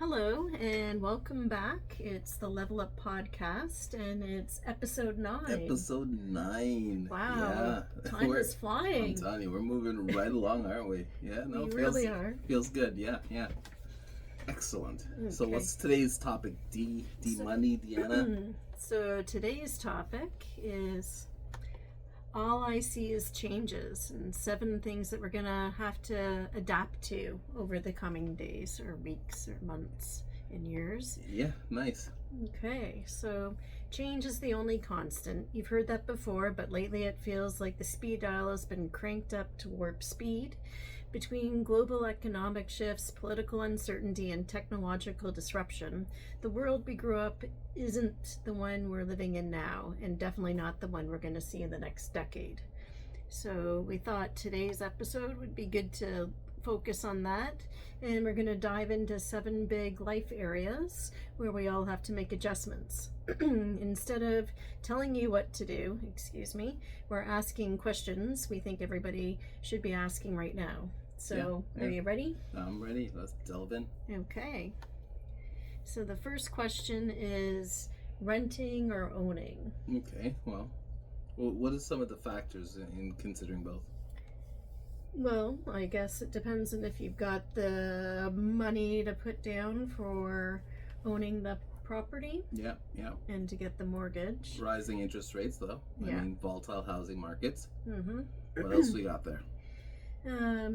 Hello and welcome back. It's the Level Up Podcast and it's episode 9. Episode 9. Wow. Yeah. Time is I'm flying. telling you, we're moving right along, aren't we? Yeah, We really are. Feels good, yeah. Excellent. Okay. So what's today's topic? Money, Deanna? So today's topic is all I see is changes and 7 things that we're going to have to adapt to over the coming days or weeks or months and years. Yeah, nice. Okay, so change is the only constant. You've heard that before, but lately it feels like the speed dial has been cranked up to warp speed. Between global economic shifts, political uncertainty, and technological disruption, the world we grew up isn't the one we're living in now, and definitely not the one we're going to see in the next decade. So we thought today's episode would be good to focus on that, and we're going to dive into 7 big life areas where we all have to make adjustments. Instead of telling you what to do, we're asking questions we think everybody should be asking right now. So, Yeah. Are you ready? I'm ready. Let's delve in. Okay. So the first question is renting or owning? Okay, well, what are some of the factors in considering both? Well, I guess it depends on if you've got the money to put down for owning the property. Yeah. And to get the mortgage. Rising interest rates, though. Yeah. I mean, volatile housing markets. Mm-hmm. What else we got there?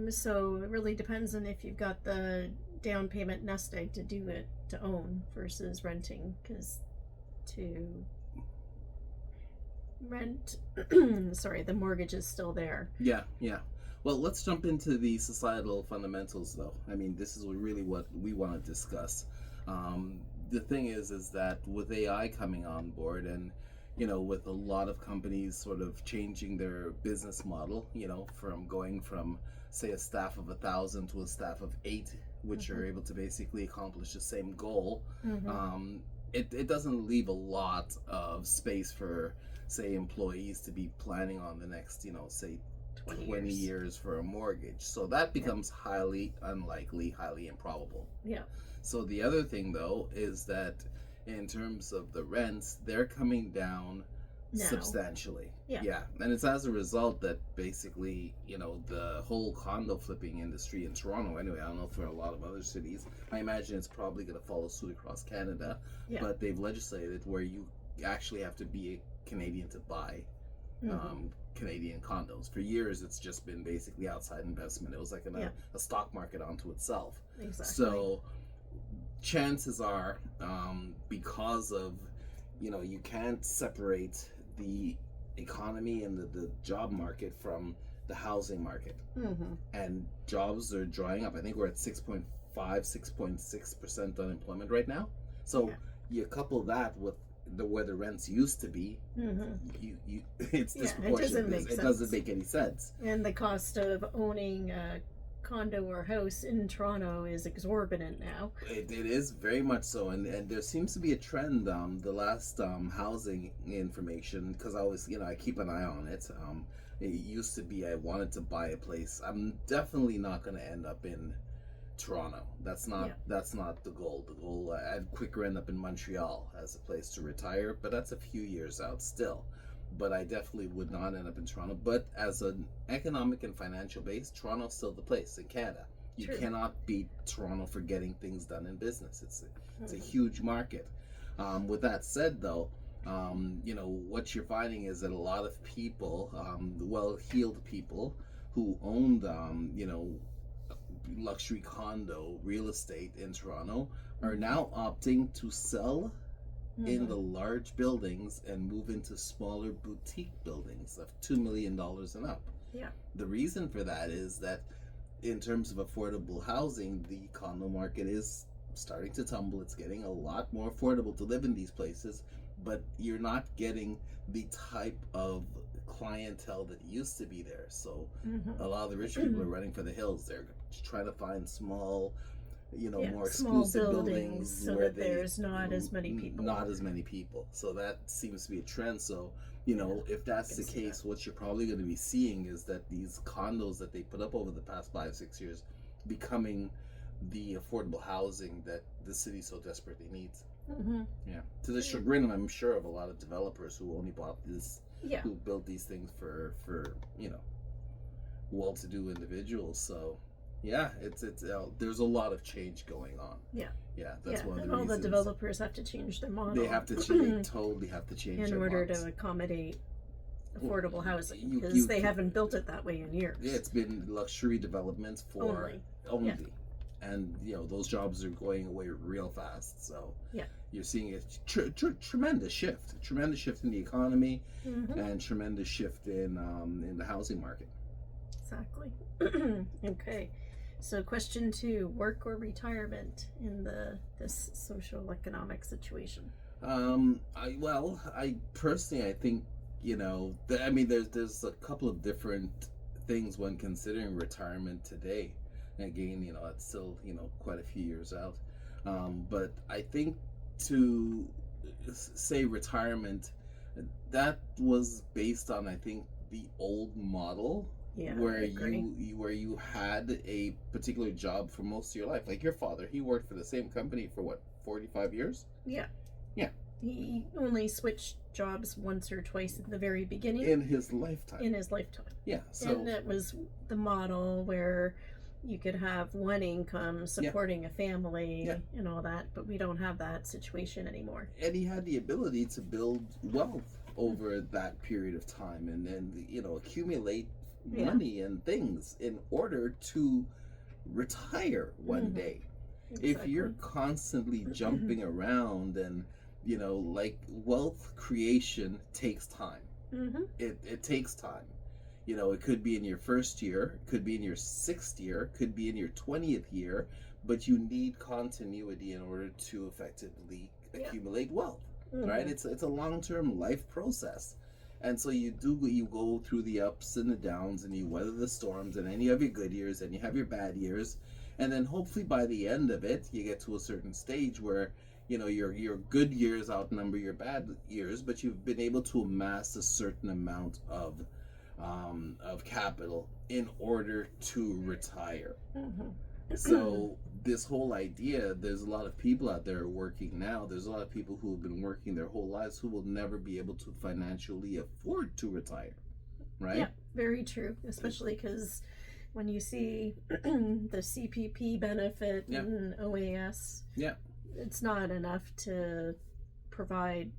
So it really depends on if you've got the down payment nest egg to do it, to own versus renting, because to rent, the mortgage is still there. Yeah. Well, let's jump into the societal fundamentals, though. I mean, this is really what we want to discuss. The thing is that with AI coming on board and, with a lot of companies sort of changing their business model, from going from, say, a staff of 1,000 to a staff of 8, which are able to basically accomplish the same goal, it doesn't leave a lot of space for, say, employees to be planning on the next, say, 20 years for a mortgage. So that becomes highly unlikely, highly improbable. Yeah. So the other thing, though, is that in terms of the rents, they're coming down substantially. Yeah. And it's as a result that basically, the whole condo flipping industry in Toronto, anyway, I don't know for a lot of other cities, I imagine it's probably going to follow suit across Canada, but they've legislated where you actually have to be a Canadian to buy Canadian condos. For years, it's just been basically outside investment. It was like a stock market onto itself. Exactly. So chances are, because of, you can't separate the economy and the job market from the housing market. And jobs are drying up. I think we're at 6.5, 6.6% unemployment right now. So you couple that with where the rents used to be, it's disproportionate. It doesn't make any sense. And the cost of owning a condo or house in Toronto is exorbitant now. It is very much so, and there seems to be a trend. The last housing information, because I always, I keep an eye on it. It used to be I wanted to buy a place. I'm definitely not going to end up in Toronto. That's not the goal. The goal, I'd quicker end up in Montreal as a place to retire, but that's a few years out still. But I definitely would not end up in Toronto. But as an economic and financial base, Toronto's still the place in Canada. You cannot beat Toronto for getting things done in business. It's a huge market. With that said, though, what you're finding is that a lot of people, well-heeled people who owned, luxury condo real estate in Toronto are now opting to sell in the large buildings and move into smaller boutique buildings of $2 million and up. Yeah. The reason for that is that in terms of affordable housing, the condo market is starting to tumble. It's getting a lot more affordable to live in these places, but you're not getting the type of clientele that used to be there. So a lot of the rich people are running for the hills. They're trying to find small, more exclusive buildings so where that there's not as many people. So that seems to be a trend. So if that's the case, what you're probably going to be seeing is that these condos that they put up over the past 5-6 years becoming the affordable housing that the city so desperately needs. Mm-hmm. Yeah, to the chagrin, I'm sure, of a lot of developers who only bought this, Yeah. who built these things for well-to-do individuals. So, yeah, it's there's a lot of change going on. Yeah. Yeah, that's one of and the all reasons. the developers have to change their model. They have to they totally have to change in their order models. to accommodate affordable Well, housing, you- because you- they haven't built it that way in years. Yeah, it's been luxury development for only. Yeah. And those jobs are going away real fast. So Yeah. you're seeing a tremendous shift in the economy, Mm-hmm. and tremendous shift in the housing market. Exactly. Okay. So question 2, work or retirement in this social economic situation? I personally, I think, there's a couple of different things when considering retirement today. Again, it's still, quite a few years out. But I think to say retirement, that was based on, I think, the old model, Yeah, where I agree. you had a particular job for most of your life. Like your father, he worked for the same company for what, 45 years? Yeah. Yeah. He only switched jobs once or twice at the very beginning In his lifetime. Yeah. So and it was the model where you could have one income supporting a family and all that, but we don't have that situation anymore. And he had the ability to build wealth over that period of time, and then accumulate money and things in order to retire one day. Exactly. If you're constantly jumping around, and like, wealth creation takes time. It takes time. It could be in your first year, it could be in your 6th year, it could be in your 20th year, but you need continuity in order to effectively accumulate wealth. Right? It's a long-term life process. And so you go through the ups and the downs, and you weather the storms, and then you have your good years and you have your bad years, and then hopefully by the end of it you get to a certain stage where your good years outnumber your bad years, but you've been able to amass a certain amount of capital in order to retire. So this whole idea, there's a lot of people out there working now. There's a lot of people who have been working their whole lives who will never be able to financially afford to retire, right? Yeah, very true. Especially because when you see the CPP benefit and OAS, it's not enough to provide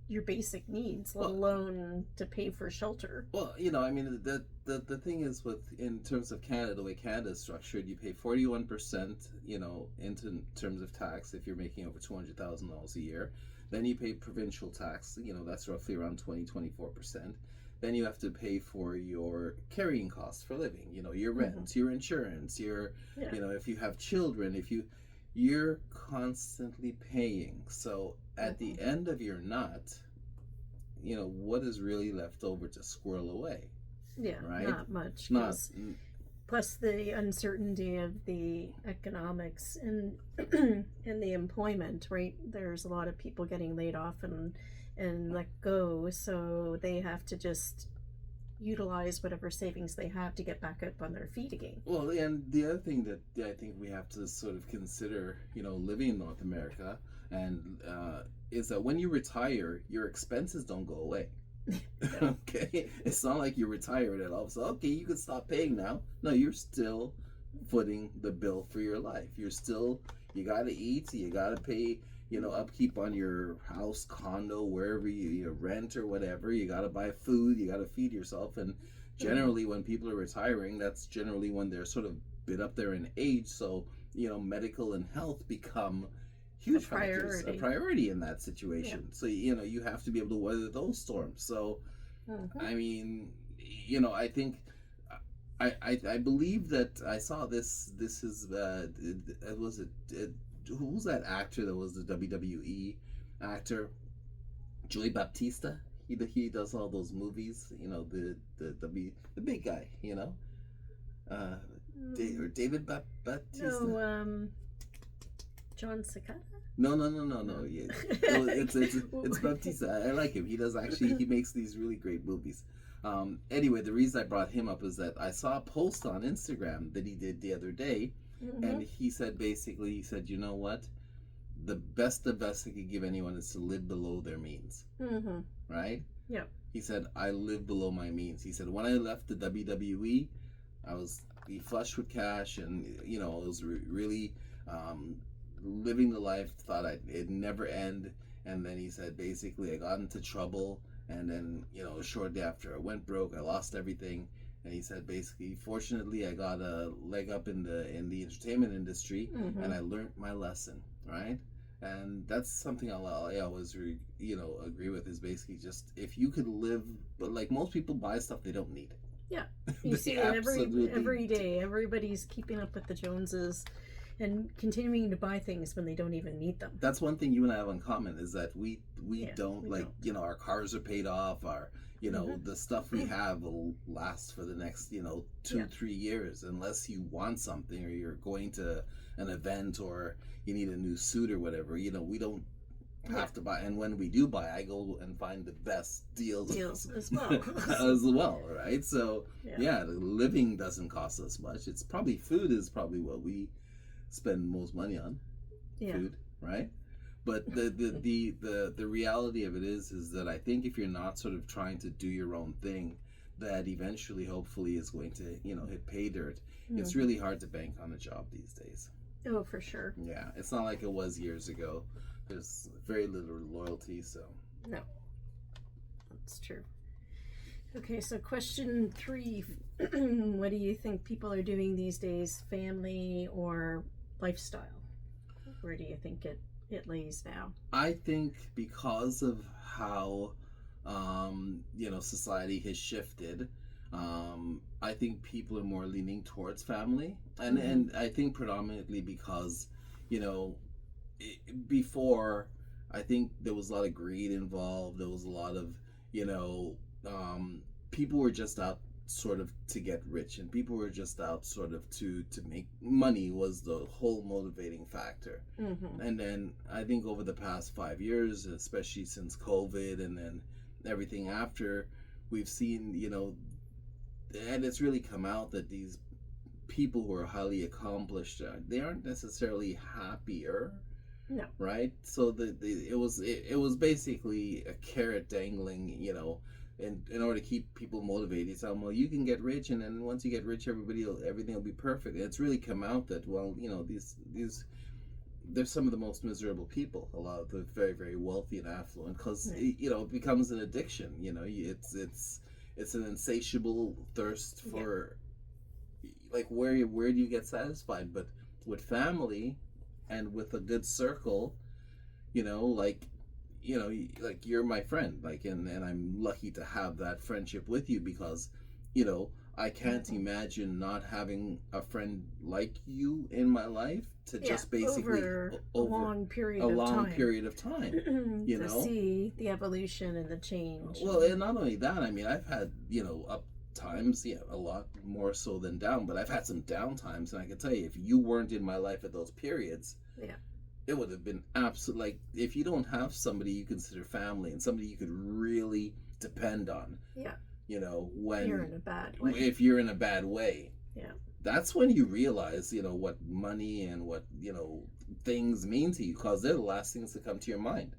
your basic needs, let alone to pay for shelter. Well, the thing is, in terms of Canada, the way Canada is structured, you pay 41%, in terms of tax if you're making over $200,000 a year. Then you pay provincial tax, that's roughly around 24%. Then you have to pay for your carrying costs for living, your rent, your insurance, if you have children, you're constantly paying. So at the end of your nut, what is really left over to squirrel away? Yeah, right? Not much. Plus the uncertainty of the economics and and the employment, right? There's a lot of people getting laid off and let go, so they have to just utilize whatever savings they have to get back up on their feet again. Well, and the other thing that I think we have to sort of consider, living in North America, and is that when you retire, your expenses don't go away. Okay, it's not like you're retired and all of a sudden, okay, you can stop paying now. No, you're still footing the bill for your life. You gotta eat, you gotta pay, upkeep on your house, condo, wherever you rent or whatever. You gotta buy food, you gotta feed yourself. And generally when people are retiring, that's generally when they're sort of bit up there in age, so medical and health become huge factors, a priority in that situation. So you have to be able to weather those storms. So I mean, I think I believe that I saw this is was it who was that actor that was the WWE actor? Joey Baptista. He does all those movies, the big guy, or David Baptista. No, John Cicada? No. Yeah. It's Baptista. I like him. He makes these really great movies. Anyway, the reason I brought him up is that I saw a post on Instagram that he did the other day, And he said, basically, he said, you know what? The best advice I could give anyone is to live below their means. Right? Yep. He said, I live below my means. He said, when I left the WWE, I was flush with cash, and, you know, it was really living the life, thought it'd never end. And then he said, basically, I got into trouble, and then, you know, shortly after I went broke, I lost everything. And he said, basically, fortunately, I got a leg up in the entertainment industry, and I learned my lesson, right? And that's something I always, you know, agree with, is basically just, if you could live, but like most people buy stuff they don't need. Yeah, you see it every day. Everybody's keeping up with the Joneses and continuing to buy things when they don't even need them. That's one thing you and I have in common, is that we don't, you know, our cars are paid off, our, you know, the stuff we have will last for the next, you know, 2-3 years, unless you want something, or you're going to an event, or you need a new suit or whatever. You know, we don't have to buy, and when we do buy, I go and find the best deals as well. as well, right? So the living doesn't cost us much. It's probably, food is probably what we spend most money on. Food, right? But the reality of it is that I think if you're not sort of trying to do your own thing, that eventually, hopefully, is going to, you know, hit pay dirt. It's really hard to bank on a job these days. Oh, for sure. Yeah, it's not like it was years ago. There's very little loyalty, so. No, that's true. Okay, so question 3. What do you think people are doing these days, family or lifestyle? Where do you think it lays now? I think because of how, you know, society has shifted, I think people are more leaning towards family. And I think predominantly because, you know, before, I think there was a lot of greed involved. There was a lot of, you know, people were just out sort of to get rich, and people were just out sort of to make money was the whole motivating factor. And then I think over the past 5 years, especially since COVID and then everything after, we've seen, you know, and it's really come out that these people who are highly accomplished, they aren't necessarily happier. No. Right? So it was basically a carrot dangling, you know, in order to keep people motivated. So, well, you can get rich, and then once you get rich, everything will be perfect. And it's really come out that, well, you know, these they're some of the most miserable people. A lot of the very, very wealthy and affluent, because you know, it becomes an addiction. You know, it's an insatiable thirst for, like, where do you get satisfied? But with family and with a good circle, you know, like you're my friend, like, and I'm lucky to have that friendship with you, because, you know, I can't imagine not having a friend like you in my life to just basically over a long period of time, you to know, see the evolution and the change. Well, and not only that, I mean, I've had, you know, up times, a lot more so than down, but I've had some down times, and I can tell you, if you weren't in my life at those periods, it would have been absolute, like, if you don't have somebody you consider family and somebody you could really depend on, you know, when you're in a bad way, if you're in a bad way, that's when you realize, you know, what money and what, you know, things mean to you, because they're the last things to come to your mind.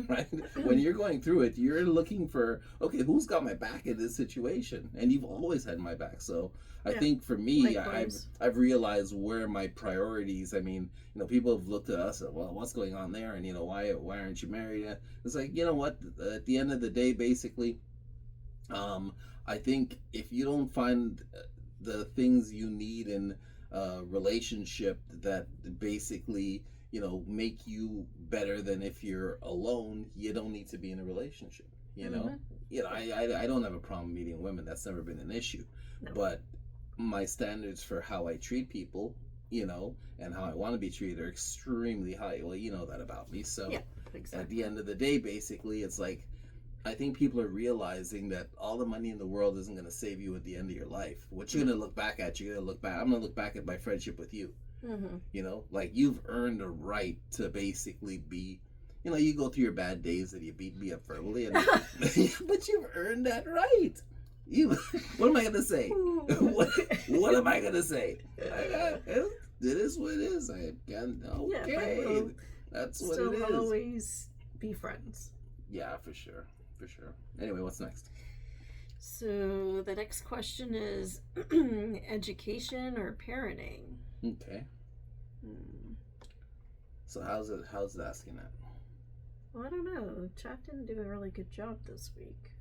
Right? When you're going through it, you're looking for, okay, who's got my back in this situation? And you've always had my back. So I think for me, I've realized where my priorities, I mean, you know, people have looked at us and, well, what's going on there? And, you know, why aren't you married? It's like, you know what, at the end of the day, basically, I think if you don't find the things you need in a relationship that basically, you know, make you better than if you're alone, you don't need to be in a relationship, you know? You know, I don't have a problem meeting women. That's never been an issue. No. But my standards for how I treat people, you know, and how I want to be treated are extremely high. Well, you know that about me. So at the end of the day, basically, it's like, I think people are realizing that all the money in the world isn't going to save you at the end of your life. What you're going to look back at, I'm going to look back at my friendship with you. You know, like, you've earned a right to basically be, you know, you go through your bad days and you beat me up verbally, and, but you've earned that right. What am I going to say? What am I going to say? It is what it is. I can Yeah, but okay. we'll That's what still it is. always be friends. Yeah, for sure. For sure. Anyway, what's next? So the next question is education or parenting? Okay. Hmm. So how's it asking that? Well, I don't know. Chat didn't do a really good job this week.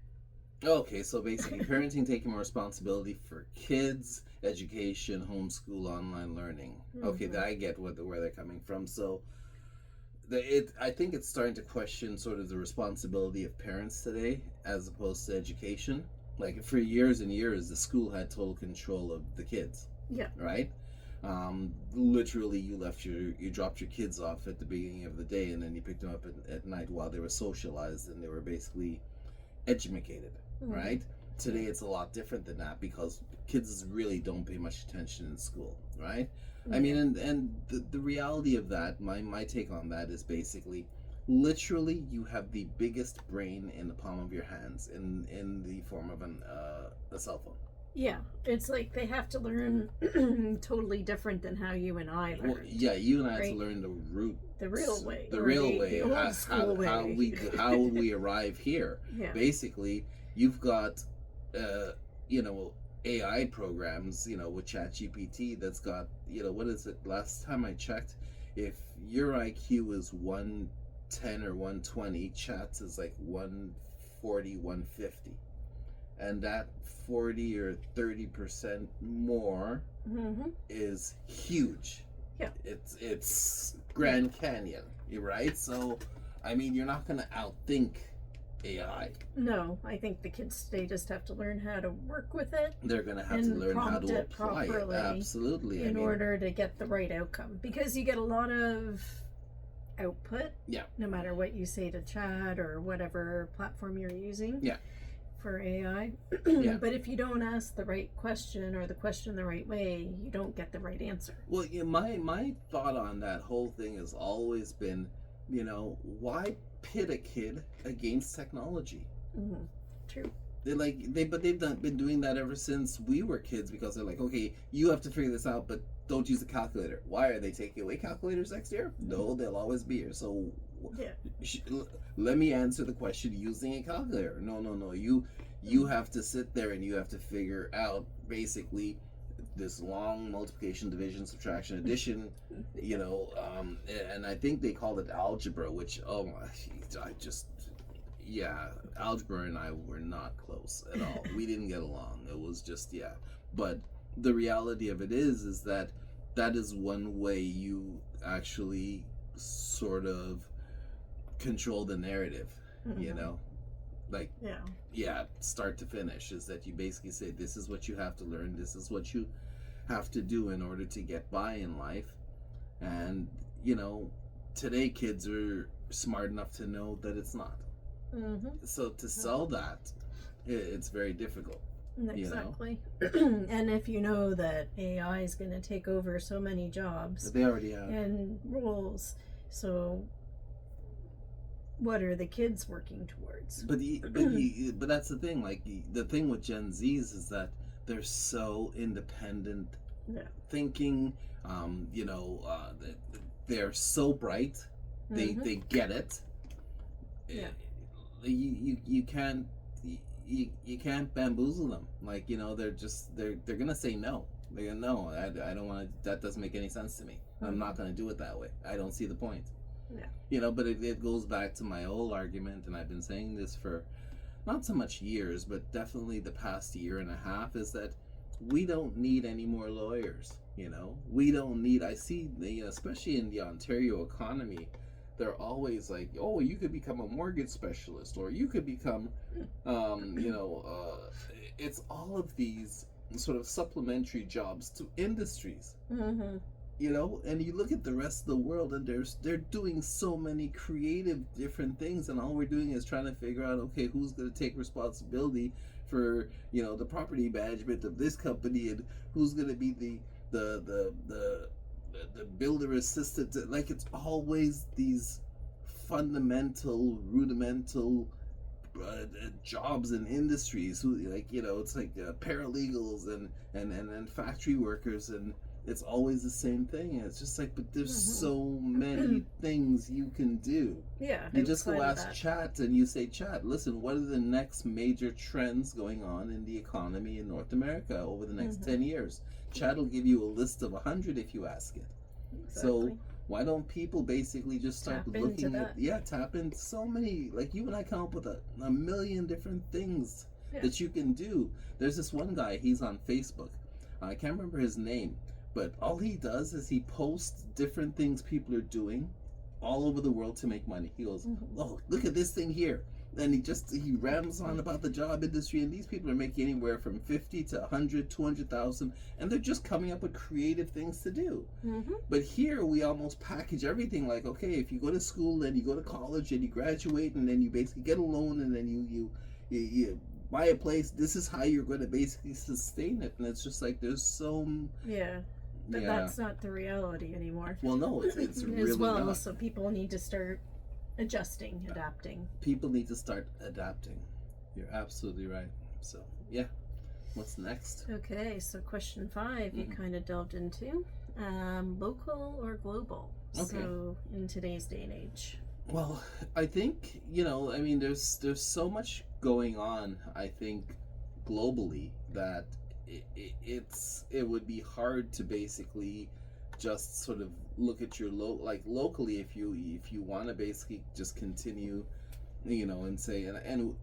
Okay, so basically parenting taking more responsibility for kids, education, homeschool, online learning. Okay, Mhm. I get where they're coming from. So I think it's starting to question sort of the responsibility of parents today as opposed to education. Like for years and years, the school had total control of the kids. Yeah. Right. Literally, you dropped your kids off at the beginning of the day, and then you picked them up at night while they were socialized and they were basically educated. Mhm. Right. Today, it's a lot different than that because kids really don't pay much attention in school. Right. I mean, and the reality of that, my take on that is basically, literally, you have the biggest brain in the palm of your hands in the form of a cell phone. Yeah, it's like they have to learn totally different than how you and I learned. Well, yeah, you and I had right? to learn the root, The real way. the or real way, the old school way. how we arrive here. Yeah. Basically, you've got, you know, AI programs, with ChatGPT that's got, what is it? Last time I checked, if your IQ is 110 or 120, Chat's is like 140, 150. And that 40 or 30% more Mm-hmm. is huge. Yeah. It's Grand Canyon, right? So, I mean, you're not going to outthink AI. No, I think the kids today just have to learn how to work with it. They're going to have to And learn how prompt to it apply it. properly Absolutely. in order to get the right outcome. Because you get a lot of output. Yeah. No matter what you say to chat or whatever platform you're using. Yeah. For AI. Yeah. But if you don't ask the right question or the question the right way, you don't get the right answer. Well, my thought on that whole thing has always been, why pit a kid against technology? Mm-hmm. True. They've been doing that ever since we were kids because they're like, okay, you have to figure this out, but don't use a calculator. Why are they taking away calculators next year? No, they'll always be here. So yeah. Let me answer the question using a calculator. No. You have to sit there and you have to figure out basically this long multiplication, division, subtraction, addition. And I think they called it algebra, which algebra and I were not close at all. We didn't get along. It was just But the reality of it is that is one way you actually sort of control the narrative. Mm-hmm. Like start to finish is that you basically say this is what you have to learn, this is what you have to do in order to get by in life. And today kids are smart enough to know that it's not. Mm-hmm. So to sell that, it's very difficult. Exactly. And if you know that AI is going to take over so many jobs, but they already have, and roles, so what are the kids working towards? But that's the thing. Like the thing with Gen Zs is that they're so independent thinking. They're so bright. They get it. Yeah. You can't you can't bamboozle them. Like they're gonna say no. They're gonna no. I don't want to. That doesn't make any sense to me. I'm not gonna do it that way. I don't see the point. Yeah. But it goes back to my old argument, and I've been saying this for not so much years, but definitely the past year and a half, is that we don't need any more lawyers. We don't need. I see, especially in the Ontario economy, they're always like, oh, you could become a mortgage specialist, or you could become, it's all of these sort of supplementary jobs to industries. Mm-hmm. And you look at the rest of the world, and they're doing so many creative different things, and all we're doing is trying to figure out, okay, who's going to take responsibility for the property management of this company, and who's going to be the builder assistant. Like, it's always these fundamental, rudimental jobs and industries. Who, it's like paralegals and factory workers, and it's always the same thing. It's just like, but there's Mm-hmm. so many things you can do. Yeah. You just go outside of ask that. chat and you say, chat, listen, what are the next major trends going on in the economy in North America over the next Mm-hmm. 10 years? Chat will give you a list of 100 if you ask it. Exactly. So why don't people basically just start Tap into looking at, that. tap into so many, like you and I come up with a million different things Yeah. that you can do. There's this one guy, he's on Facebook. I can't remember his name, but all he does is he posts different things people are doing all over the world to make money. He goes, Mm-hmm. oh, look at this thing here. And he rams on about the job industry, and these people are making anywhere from 50 to 100, 200,000, and they're just coming up with creative things to do. Mm-hmm. But here we almost package everything like, okay, if you go to school, then you go to college, and you graduate, and then you basically get a loan, and then you buy a place. This is how you're going to basically sustain it, and it's just like there's so Yeah. But that's not the reality anymore. Well, no, it's really as well. not. So people need to start adjusting, adapting. People need to start adapting. You're absolutely right. So yeah, what's next? Okay, so question 5 you Mhm. kind of delved into local or global. Okay. So in today's day and age. Well, I think I mean, there's so much going on. I think globally that it would be hard to basically just sort of look at your locally if you want to basically just continue, and say and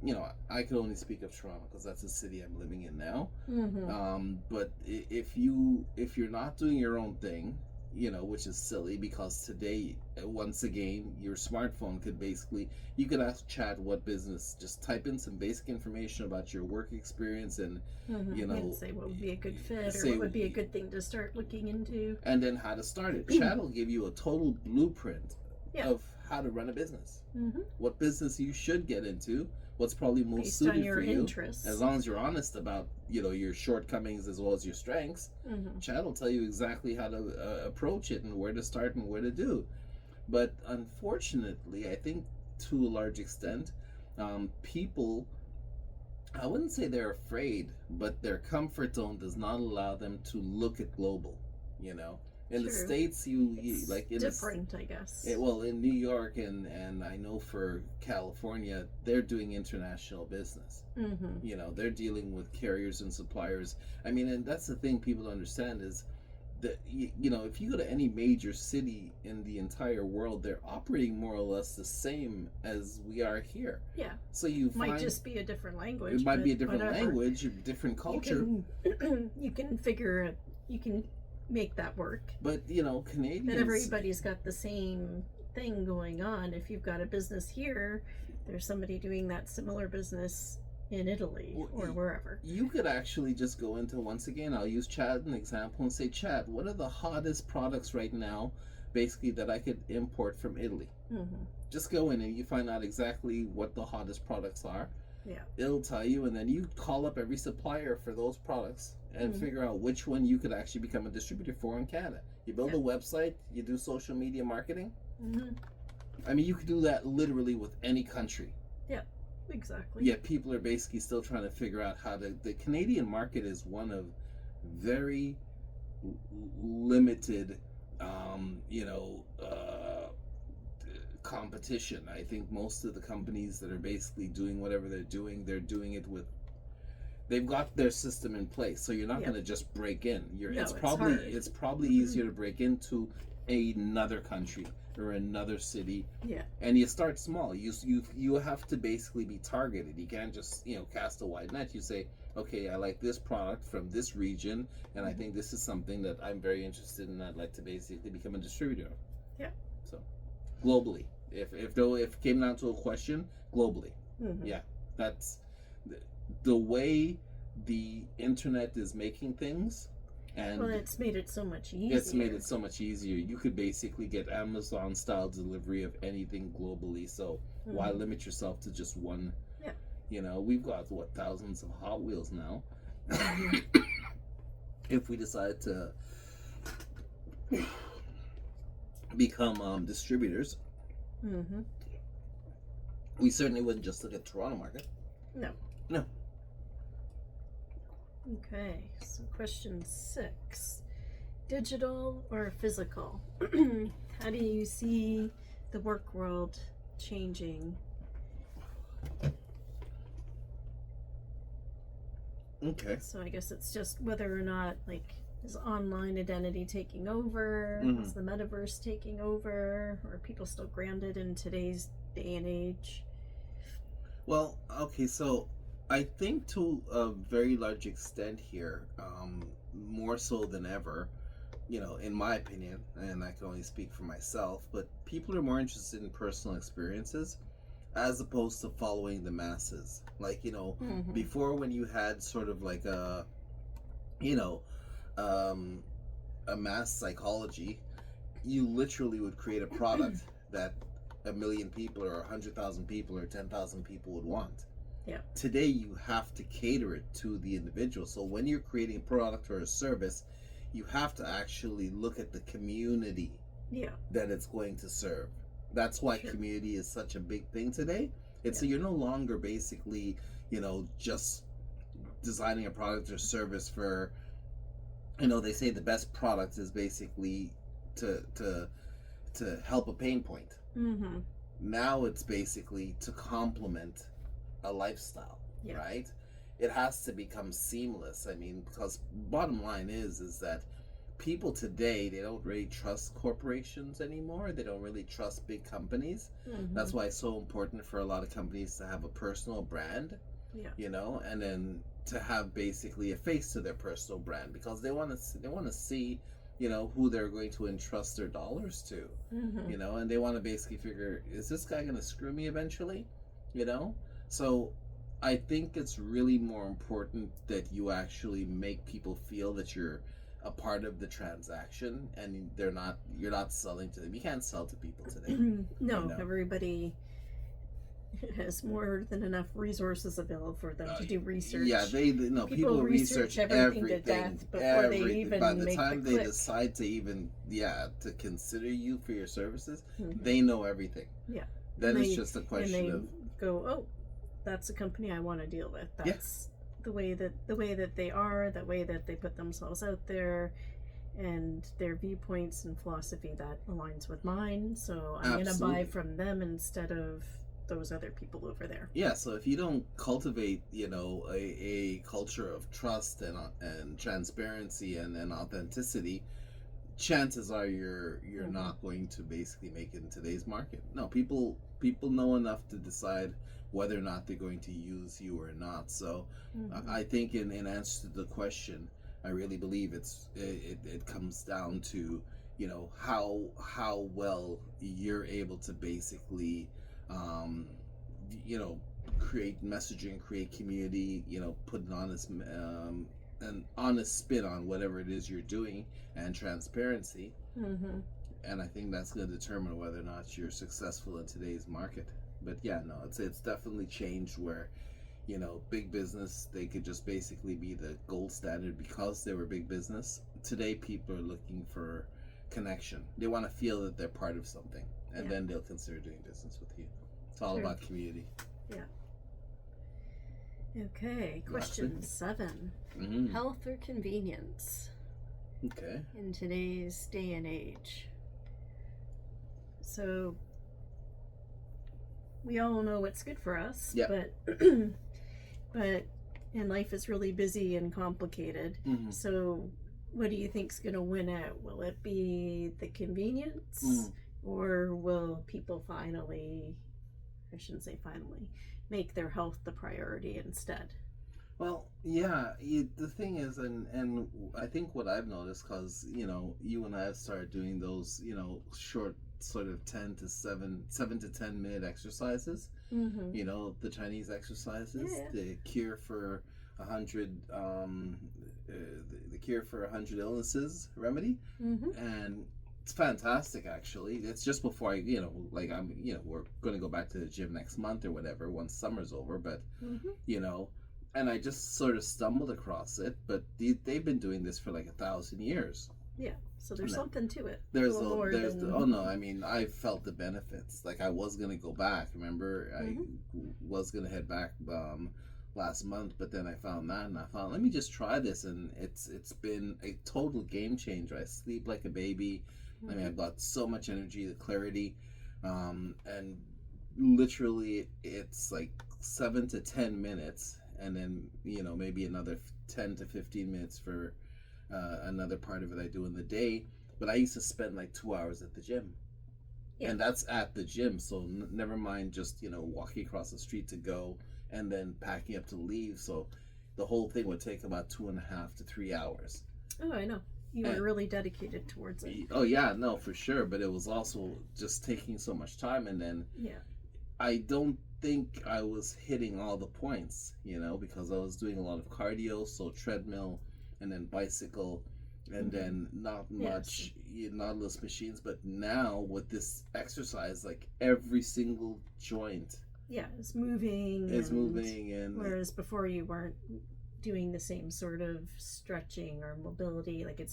I can only speak of Toronto because that's the city I'm living in now. Mm-hmm. But if you're not doing your own thing, which is silly because today, once again, your smartphone could basically, you could ask chat what business, just type in some basic information about your work experience and, Mm-hmm. And say what would be a good fit or what would be a good thing to start looking into. And then how to start it. Chat will give you a total blueprint Yeah. of how to run a business. Mm-hmm. What business you should get into, what's probably most Based suited on your for you. interests. As long as you're honest about, your shortcomings as well as your strengths. Mm-hmm. Chat will tell you exactly how to approach it and where to start and where to do. But unfortunately, I think to a large extent, people, I wouldn't say they're afraid, but their comfort zone does not allow them to look at global. In the True. States, you like in different, I guess. well, in New York and I know for California, they're doing international business. Mm-hmm. They're dealing with carriers and suppliers. I mean, and that's the thing people don't understand is that if you go to any major city in the entire world, they're operating more or less the same as we are here. Yeah. So you might just be a different language. It might be a different whatever. language, a different culture. You can figure it. You can make that work. But Canadians. But everybody's got the same thing going on. If you've got a business here, there's somebody doing that similar business in Italy or wherever. You could actually just go into, once again, I'll use chat as an example and say, chat, what are the hottest products right now, basically, that I could import from Italy? Mm-hmm. Just go in and you find out exactly what the hottest products are. Yeah. It'll tell you, and then you call up every supplier for those products and Mm-hmm. figure out which one you could actually become a distributor for in Canada. You build a website, you do social media marketing. Mm-hmm. I mean, you could do that literally with any country. Yeah, exactly. Yet people are basically still trying to figure out how to. The Canadian market is one of very limited, competition. I think most of the companies that are basically doing whatever they're doing it with. They've got their system in place, so you're not going to just break in. It's probably easier to break into another country or another city. Yeah. And you start small. You have to basically be targeted. You can't just cast a wide net. You say, okay, I like this product from this region, and I think this is something that I'm very interested in. I'd like to basically become a distributor. Yeah. So, globally, if it came down to a question, globally, yeah, that's the way the internet is making things. And well, it's made it so much easier. It's made it so much easier. You could basically get Amazon style delivery of anything globally. So why limit yourself to just one? Yeah. We've got thousands of Hot Wheels now. If we decide to become distributors, we certainly wouldn't just look at Toronto market. No. Okay, so question 6. digital or physical? How do you see the work world changing? Okay. So I guess it's just whether or not, like, is online identity taking over? Is the metaverse taking over? Or are people still grounded in today's day and age? Well, okay, so I think to a very large extent here, more so than ever, in my opinion, and I can only speak for myself, but people are more interested in personal experiences as opposed to following the masses. Like, before, when you had sort of like you know, um, a mass psychology, you literally would create a product that a million people or 100,000 people or 10,000 people would want. Yeah. Today, you have to cater it to the individual. So when you're creating a product or a service, you have to actually look at the community that it's going to serve. That's why community is such a big thing today. It's so you're no longer basically, just designing a product or service for, they say the best product is basically to help a pain point. Now it's basically to complement a lifestyle, right? It has to become seamless. I mean, because bottom line is that people today, they don't really trust corporations anymore. They don't really trust big companies. That's why it's so important for a lot of companies to have a personal brand, and then to have basically a face to their personal brand, because they want to see who they're going to entrust their dollars to, and they want to basically figure, is this guy going to screw me eventually, so I think it's really more important that you actually make people feel that you're a part of the transaction, and you're not selling to them. You can't sell to people today. No, everybody has more than enough resources available for them to do research. Yeah, people research everything to death before they even by the time they decide to even to consider you for your services, they know everything. Yeah. Then it's just a question of go, oh, that's a company I want to deal with. That's the way that they are, the way that they put themselves out there, and their viewpoints and philosophy that aligns with mine. So I'm going to buy from them instead of those other people over there. Yeah, so if you don't cultivate, a culture of trust and transparency and authenticity, chances are you're not going to basically make it in today's market. No, people know enough to decide whether or not they're going to use you or not. So I think in answer to the question, I really believe it comes down to how well you're able to basically create messaging, create community, put an honest spin on whatever it is you're doing, and transparency. And I think that's going to determine whether or not you're successful in today's market. But it's definitely changed where, big business, they could just basically be the gold standard because they were big business. Today, people are looking for connection. They want to feel that they're part of something, and then they'll consider doing business with you. It's all about community. Yeah. Okay, question 7. Health or convenience? Okay. In today's day and age. So we all know what's good for us, but and life is really busy and complicated. So what do you think's going to win out? Will it be the convenience, or will people finally, I shouldn't say finally, make their health the priority instead? Well, the thing is, and I think what I've noticed, because you and I have started doing those short sort of 7 to 10 minute exercises, the Chinese exercises, the cure for 100 the cure for 100 illnesses remedy, and it's fantastic. Actually, it's just before I we're going to go back to the gym next month or whatever once summer's over, but and I just sort of stumbled across it, but they've been doing this for like 1,000 years. Yeah, so there's something to it. Oh no, I mean, I felt the benefits. Like, I was gonna go back. Remember, I was gonna head back last month, but then I found that and I thought, let me just try this, and it's been a total game changer. I sleep like a baby. I mean, I've got so much energy, the clarity, and literally it's like 7 to 10 minutes, and then maybe another 10 to 15 minutes for another part of it I do in the day. But I used to spend like 2 hours at the gym. Yeah. And that's at the gym, so never mind just walking across the street to go and then packing up to leave. So the whole thing would take about 2.5 to 3 hours. Oh, I know. You were really dedicated towards it. Oh yeah, no, for sure. But it was also just taking so much time, and then I don't think I was hitting all the points, because I was doing a lot of cardio, so treadmill, and then bicycle, and then not much Nautilus machines. But now with this exercise, like every single joint is moving. And whereas before you weren't doing the same sort of stretching or mobility. Like it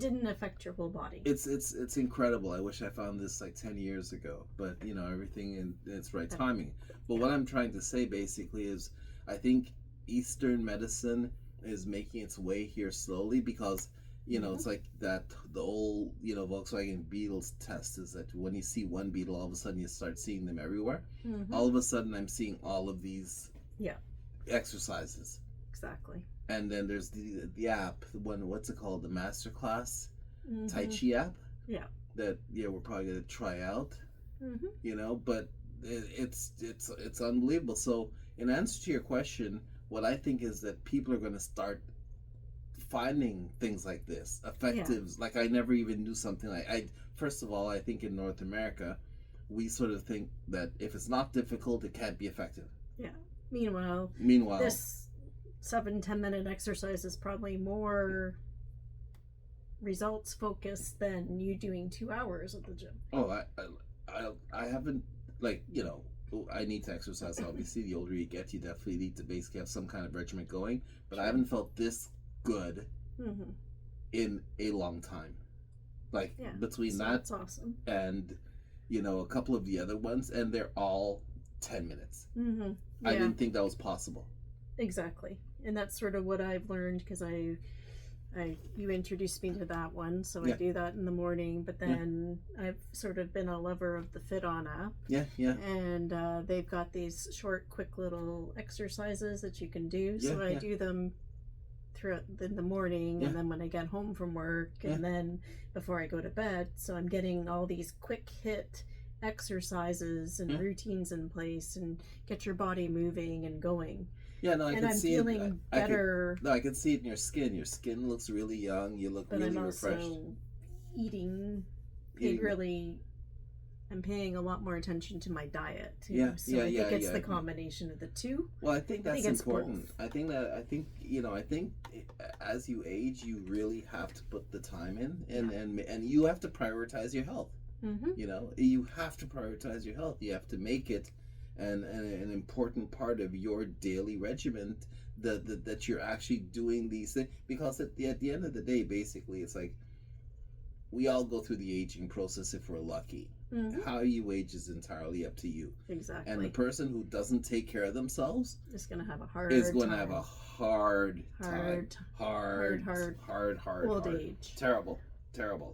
didn't affect your whole body. It's incredible. I wish I found this like 10 years ago, but everything in its right timing. But what I'm trying to say basically is, I think Eastern medicine is making its way here slowly, because it's like that, the old Volkswagen Beetles test is that when you see one beetle, all of a sudden you start seeing them everywhere. All of a sudden I'm seeing all of these exercises. Exactly. And then there's the app, what's it called, the Masterclass Tai Chi app. Yeah. That we're probably gonna try out. But it's unbelievable. So in answer to your question, what I think is that people are gonna start finding things like this effective. Like I never even knew something like first of all, I think in North America we sort of think that if it's not difficult, it can't be effective. Yeah. Meanwhile, this 7-10 minute exercise is probably more results focused than you doing 2 hours at the gym. Oh, I haven't, I need to exercise. Obviously, the older you get, you definitely need to basically have some kind of regimen going. But I haven't felt this good in a long time. Between that's awesome. And a couple of the other ones, and they're all 10 minutes. I didn't think that was possible. Exactly. And that's sort of what I've learned, because you introduced me to that one, so I do that in the morning. But then I've sort of been a lover of the Fit On app. And they've got these short, quick little exercises that you can do. So I do them throughout in the morning, and then when I get home from work, and then before I go to bed. So I'm getting all these quick hit exercises and routines in place, and get your body moving and going. Yeah, no, I can see it. I'm feeling better. I can see it in your skin. Your skin looks really young. You look really refreshed. But I'm also I'm paying a lot more attention to my diet too. I think it's the combination of the two. Well, I think that's important. I think as you age, you really have to put the time in, and you have to prioritize your health. You have to prioritize your health. You have to make it an important part of your daily regimen, that you're actually doing these things, because at the end of the day, basically, it's like we all go through the aging process if we're lucky. How you age is entirely up to you. Exactly. And the person who doesn't take care of themselves is going to have a hard old age. Terrible.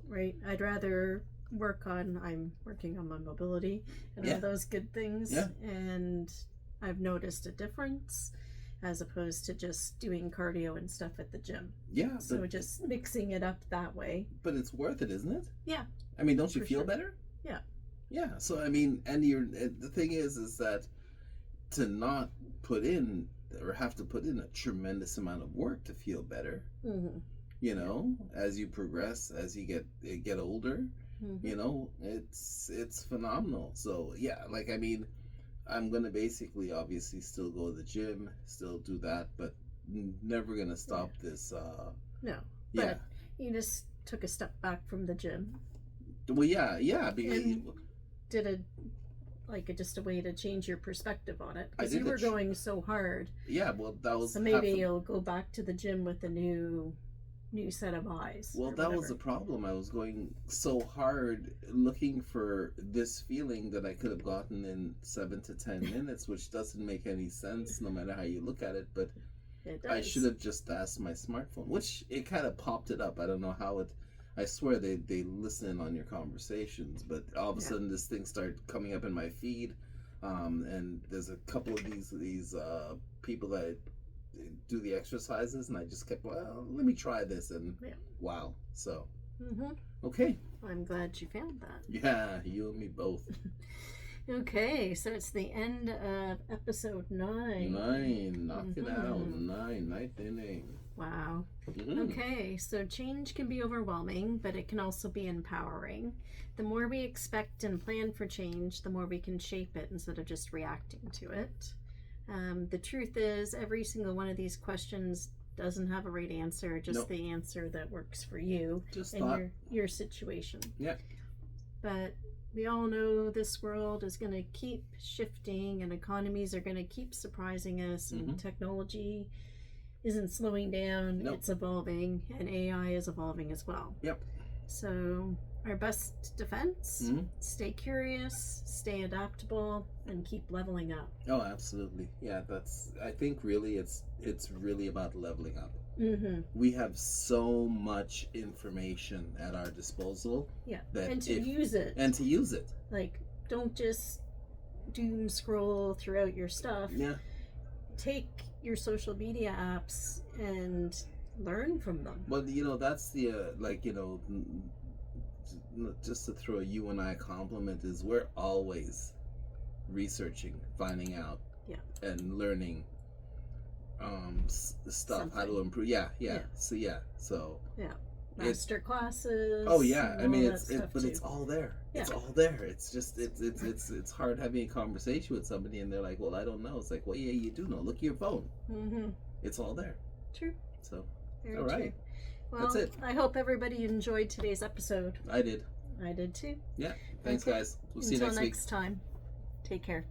Right. I'd rather I'm working on my mobility and all those good things, and I've noticed a difference as opposed to just doing cardio and stuff at the gym. So just mixing it up that way. But it's worth it, isn't it? Yeah. I mean, don't you feel better? Yeah. So I mean, and the thing is that to not put in or have to put in a tremendous amount of work to feel better. As you progress, as you get older. It's phenomenal. So I'm gonna basically obviously still go to the gym, still do that, but never gonna stop this. No. But you just took a step back from the gym. Well, because did just a way to change your perspective on it, because you were going so hard. Well, that was. So maybe you'll go back to the gym with a new new set of eyes. Well, that was the problem. I was going so hard looking for this feeling that I could have gotten in 7 to 10 minutes, which doesn't make any sense no matter how you look at it. But I should have just asked my smartphone, which it kind of popped it up. I don't know how it. I swear they listen on your conversations, but all of a sudden this thing started coming up in my feed, and there's a couple of these people that do the exercises, and I just kept, well, let me try this, and wow. So okay, I'm glad you found that. Yeah, you and me both. Okay, so it's the end of episode 9. Knock it out. 9, ninth inning. Wow. Okay, so change can be overwhelming, but it can also be empowering. The more we expect and plan for change, the more we can shape it instead of just reacting to it. The truth is, every single one of these questions doesn't have a right answer, just the answer that works for you and your situation. Yeah. But we all know this world is going to keep shifting, and economies are going to keep surprising us, and technology isn't slowing down, it's evolving, and AI is evolving as well. Yep. So our best defense, stay curious, stay adaptable, and keep leveling up. Oh, absolutely. Yeah, I think really it's really about leveling up. We have so much information at our disposal. Yeah, and to use it. Like, don't just doom scroll throughout your stuff. Yeah. Take your social media apps and learn from them. Well, that's the just to throw you and I a compliment, is we're always researching, finding out, and learning stuff, how to improve. So master classes. Oh yeah, I mean it's all there. It's all there. It's just it's hard having a conversation with somebody and they're like, well, I don't know. It's like, well, yeah, you do know. Look at your phone. It's all there. True. So very all right. True. Well, that's it. I hope everybody enjoyed today's episode. I did. I did too. Yeah. Thanks, guys. We'll see you next week. Until next time. Take care.